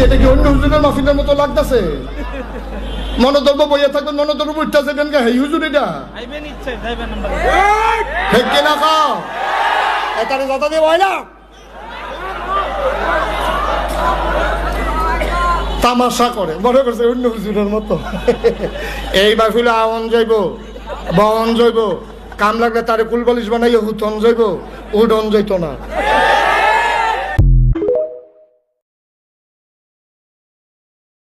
এটা কি অন্য হুজুরের মাহফিলের মতো লাগতেছে? মনোদর্ব বইয়া থাকবেন, মনোদর্ব উঠতেছে কেন? এই হুজুর এটা না খাও এখানে যত দিয়ে হয় না তামাশা করে, মনে করছে অন্য হুজুরের মতো। এই মাহফিলে আওয়ান যাইব, বহন যাইব, কাম লাগলে তারে কুলবালিশ বানাইয়া হুতন যাইব, উডন যাইত না।